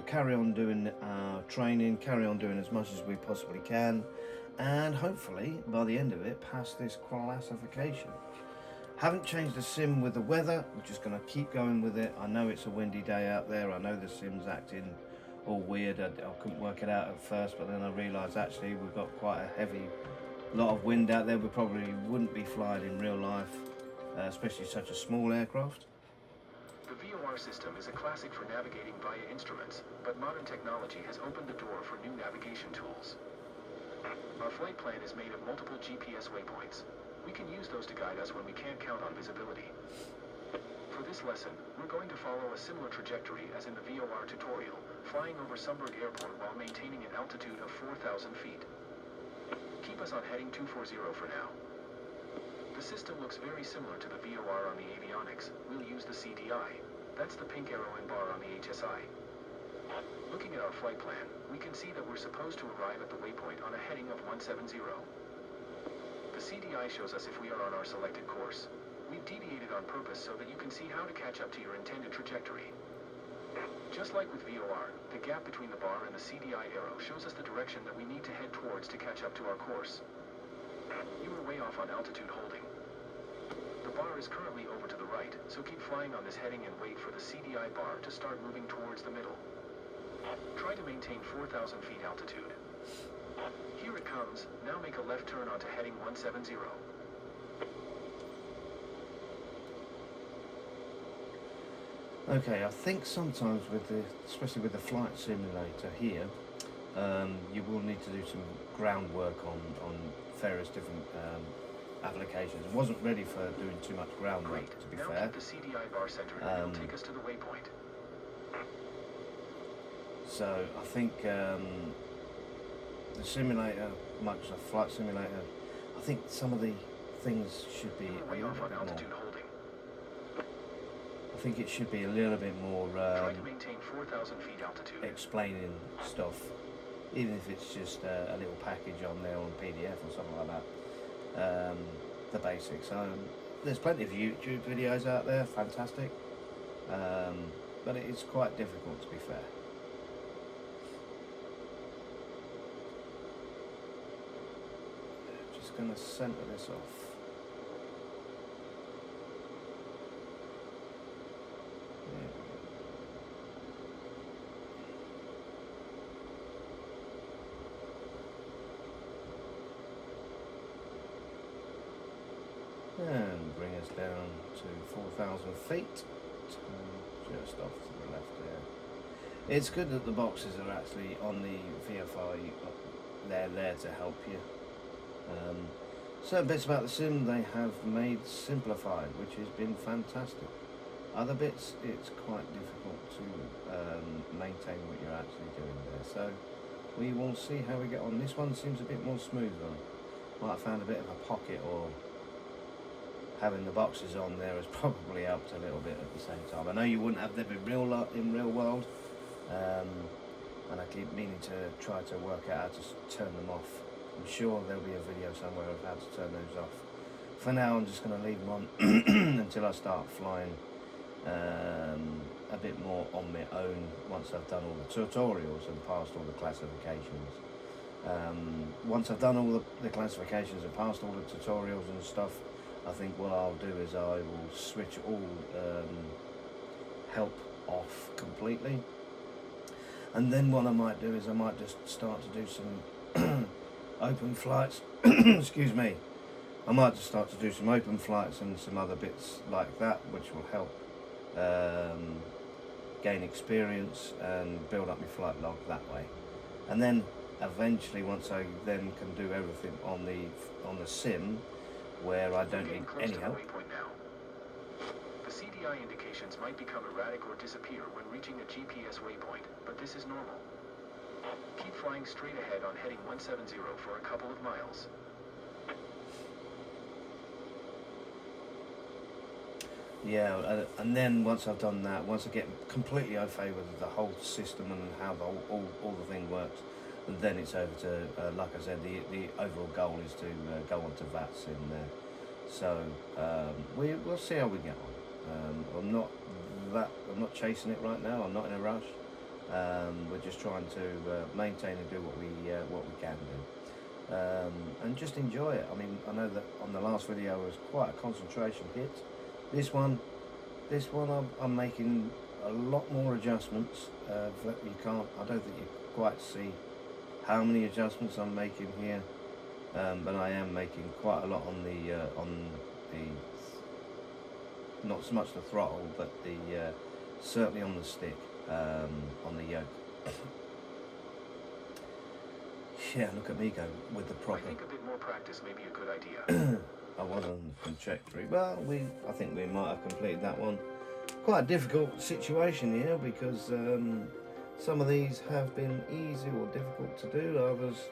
carry on doing our training, carry on doing as much as we possibly can, and hopefully by the end of it pass this classification. Haven't changed the sim with the weather, we're just going to keep going with it. I know it's a windy day out there, I know the sim's acting all weird. I couldn't work it out at first, but then I realised actually we've got quite a heavy lot of wind out there. We probably wouldn't be flying in real life, especially such a small aircraft. The VOR system is a classic for navigating via instruments, but modern technology has opened the door for new navigation tools. Our flight plan is made of multiple GPS waypoints. We can use those to guide us when we can't count on visibility. For this lesson, we're going to follow a similar trajectory as in the VOR tutorial, flying over Sumburg Airport while maintaining an altitude of 4,000 feet. Keep us on heading 240 for now. The system looks very similar to the VOR on the avionics. We'll use the CDI. That's the pink arrow and bar on the HSI. Looking at our flight plan, we can see that we're supposed to arrive at the waypoint on a heading of 170. The CDI shows us if we are on our selected course. We've deviated on purpose so that you can see how to catch up to your intended trajectory. Just like with VOR, the gap between the bar and the CDI arrow shows us the direction that we need to head towards to catch up to our course. You are way off on altitude holding. The bar is currently over to the right, so keep flying on this heading and wait for the CDI bar to start moving towards the middle. Try to maintain 4,000 feet altitude. Here it comes. Now make a left turn onto heading 170. Okay, I think sometimes especially with the flight simulator here, you will need to do some groundwork on various different applications. I wasn't ready for doing too much groundwork, to be now fair. Keep the CDI bar centered and it'll take us to the waypoint. So I think the simulator, Microsoft Flight Simulator, I think some of the things should be way off on altitude holding. I think it should be a little bit more Try to maintain 4,000 feet altitude. Explaining stuff, even if it's just a little package on there on PDF or something like that. The basics. There's plenty of YouTube videos out there, fantastic, but it's quite difficult, to be fair. Just going to center this off. And bring us down to 4,000 feet, just off to the left there. It's good that the boxes are actually on the VFI, they're there to help you. Certain bits about the sim they have made simplified, which has been fantastic. Other bits it's quite difficult to maintain what you're actually doing there, so we will see how we get on. This one seems a bit more smooth though. Might have found a bit of a pocket, or having the boxes on there has probably helped a little bit at the same time. I know you wouldn't have them in real world, and I keep meaning to try to work out how to turn them off. I'm sure there'll be a video somewhere of how to turn those off. For now I'm just going to leave them on until I start flying a bit more on my own once I've done all the tutorials and passed all the classifications. Once I've done all the classifications and passed all the tutorials and stuff, I think what I'll do is I will switch all help off completely, and then what I might do is I might just start to do some open flights. Excuse me. I might just start to do some open flights and some other bits like that, which will help gain experience and build up my flight log that way. And then eventually, once I then can do everything on the sim, where I don't need any help. The CDI indications might become erratic or disappear when reaching a GPS waypoint, but this is normal. Keep flying straight ahead on heading 170 for a couple of miles. Yeah, and then once I've done that, once I get completely au fait with the whole system and how all the thing works, then it's over to, like I said, the overall goal is to go on to VATS in there. So we'll see how we get on. I'm not chasing it right now. I'm not in a rush. We're just trying to maintain and do what we can do, and just enjoy it. I mean, I know that on the last video was quite a concentration hit. This one, I'm making a lot more adjustments. You can't. I don't think you quite see how many adjustments I'm making here, but I am making quite a lot on the not so much the throttle, but the certainly on the stick, on the yoke. Yeah, look at me go with the proper. I think a bit more practice may be a good idea. I was on the trajectory. Well, I think we might have completed that one. Quite a difficult situation here because some of these have been easy or difficult to do. Others,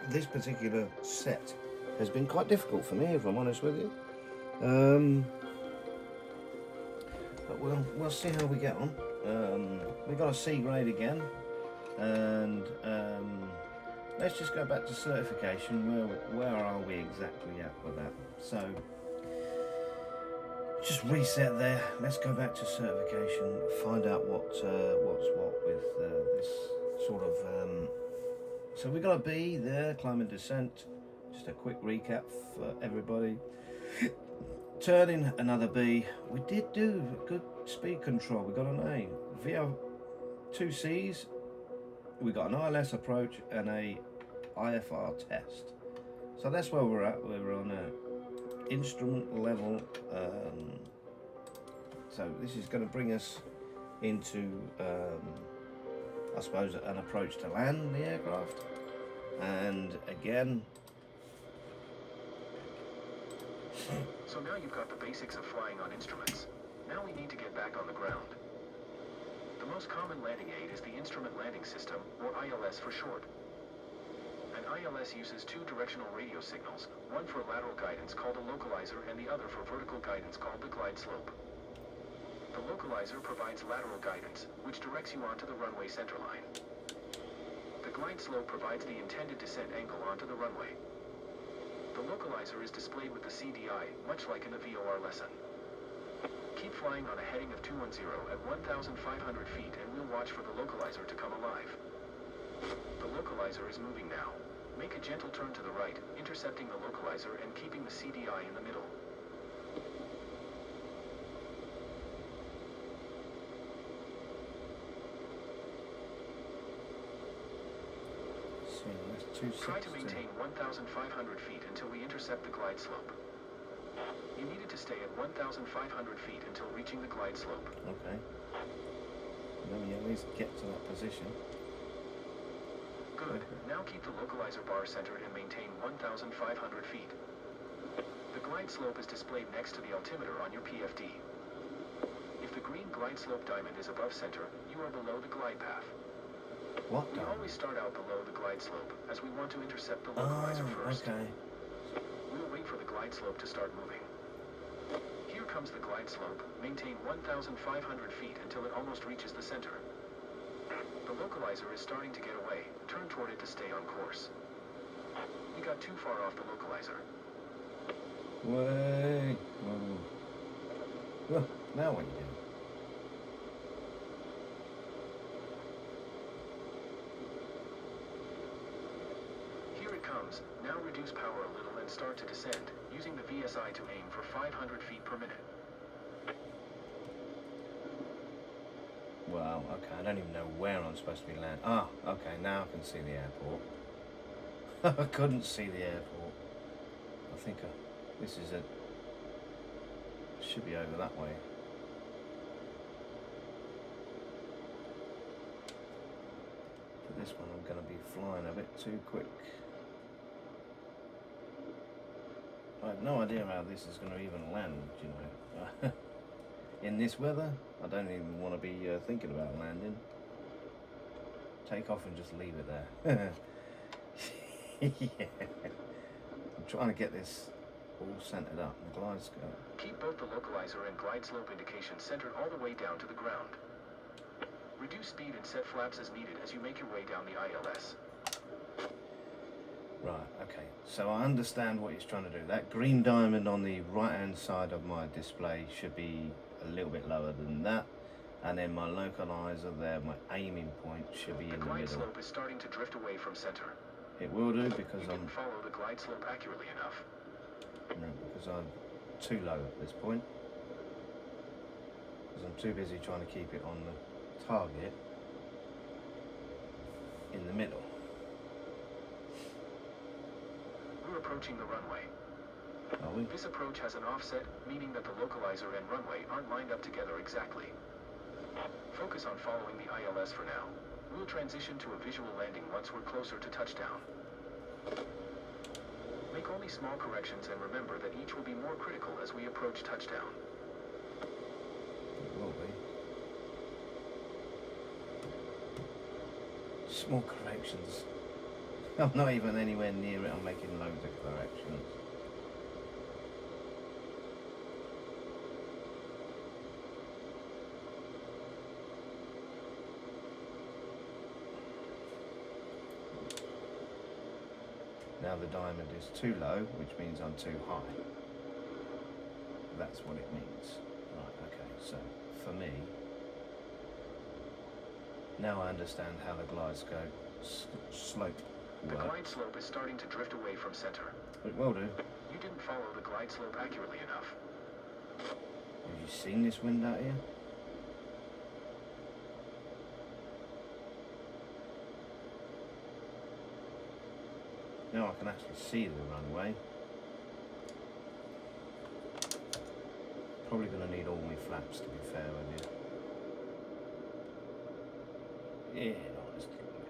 this particular set has been quite difficult for me, if I'm honest with you. But we'll see how we get on. We've got a C grade again, and let's just go back to certification. Where are we exactly at with that? So just reset there. Let's go back to certification. Find out what's what with this sort of. So we got a B there, climb and descent. Just a quick recap for everybody. Turning, another B. We did do good speed control. We got an A. VO 2 C's. We got an ILS approach and a IFR test. So that's where we're at. We're on a instrument level. So this is going to bring us into, I suppose, an approach to land the aircraft. And again. So now you've got the basics of flying on instruments. Now we need to get back on the ground. The most common landing aid is the Instrument Landing System, or ILS for short. An ILS uses two directional radio signals, one for lateral guidance called a localizer and the other for vertical guidance called the glide slope. The localizer provides lateral guidance, which directs you onto the runway centerline. The glide slope provides the intended descent angle onto the runway. The localizer is displayed with the CDI, much like in the VOR lesson. Keep flying on a heading of 210 at 1,500 feet and we'll watch for the localizer to come alive. The localizer is moving now. Make a gentle turn to the right, intercepting the localizer and keeping the CDI in the middle. Try to maintain 1,500 feet until we intercept the glide slope. You needed to stay at 1,500 feet until reaching the glide slope. Okay. Let me at least get to that position. Good. Now keep the localizer bar centered and maintain 1,500 feet. The glide slope is displayed next to the altimeter on your PFD. If the green glide slope diamond is above center, you are below the glide path. What We diamond? always start out below the glide slope, as we want to intercept the localizer first. Okay. We'll wait for the glide slope to start moving. Here comes the glide slope. Maintain 1,500 feet until it almost reaches the center. The localizer is starting to get away. Turn toward it to stay on course. We got too far off the localizer. Way. Well, now what you do? Here it comes. Now reduce power a little and start to descend, using the VSI to aim for 500 feet per minute. Well, okay, I don't even know where I'm supposed to be landing. Ah, okay, now I can see the airport. I couldn't see the airport. I think this is should be over that way. For this one, I'm going to be flying a bit too quick. I have no idea how this is going to even land, you know. In this weather, I don't even want to be thinking about landing. Take off and just leave it there. Yeah. I'm trying to get this all centered up. The glide scope. Keep both the localizer and glide slope indications centered all the way down to the ground. Reduce speed and set flaps as needed as you make your way down the ILS. Right, okay. So I understand what he's trying to do. That green diamond on the right-hand side of my display should be a little bit lower than that. and then my localizer there, my aiming point should be in the glide middle. slope is starting to drift away from center. It will do because You didn't follow the glide slope accurately enough. I'm too low at this point. Because I'm too busy trying to keep it on the target in the middle. We're approaching the runway. Are we? This approach has an offset, meaning that the localizer and runway aren't lined up together exactly. Focus on following the ILS for now. We'll transition to a visual landing once we're closer to touchdown. Make only small corrections and remember that each will be more critical as we approach touchdown. It will be. Small corrections. I'm not even anywhere near it. I'm making loads of corrections. Now the diamond is too low, which means I'm too high. That's what it means. Right, okay, so for me, now I understand how the glide slope The works. glide slope is starting to drift away from center. It will do. You didn't follow the glide slope accurately enough. Have you seen this wind out here? Now I can actually see the runway. Probably going to need all my flaps, to be fair with you. Yeah, no, just a little bit.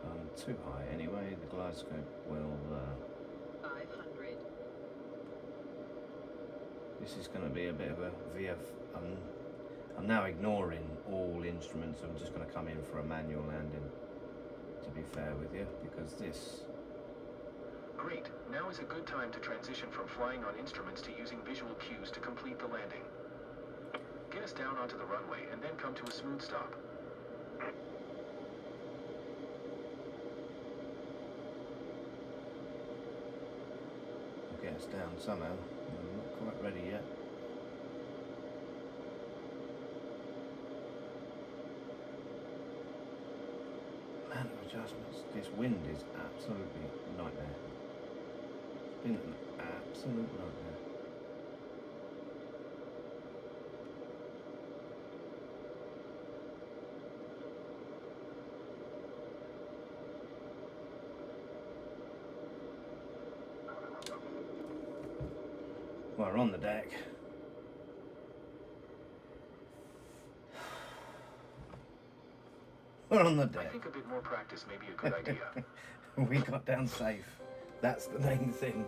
I'm too high anyway. The glide scope will. 500. This is going to be a bit of a VF. I'm now ignoring all instruments. I'm just going to come in for a manual landing, to be fair with you, because this. Great. Now is a good time to transition from flying on instruments to using visual cues to complete the landing. Get us down onto the runway and then come to a smooth stop. I'll get us down somehow. I'm not quite ready yet. Man of adjustments. This wind is absolutely nightmare. It's been an absolute nightmare. Well, we're on the deck. We're on the I deck. think a bit more practice may be a good idea. We got down safe. That's the main thing.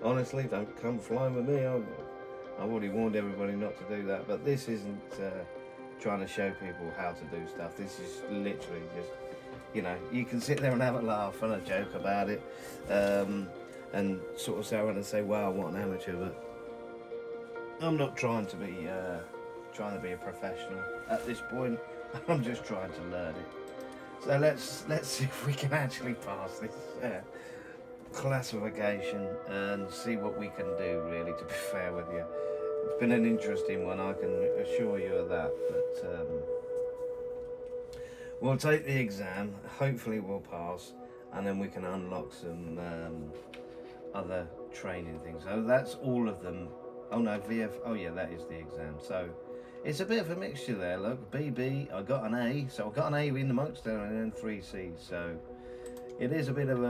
Honestly, don't come flying with me. I've already warned everybody not to do that. But this isn't trying to show people how to do stuff. This is literally just, you know, you can sit there and have a laugh and a joke about it, and sort of sit around and say, "Wow, what an amateur!" But I'm not trying to be a professional at this point. I'm just trying to learn it. So let's see if we can actually pass this classification and see what we can do. Really, to be fair with you, it's been an interesting one. I can assure you of that. But we'll take the exam. Hopefully, we'll pass, and then we can unlock some other training things. So that's all of them. Oh no, VF. Oh yeah, that is the exam. So it's a bit of a mixture there. Look, BB. I got an A, so I got an A in the Monkstown and then 3 C's. So it is a bit of a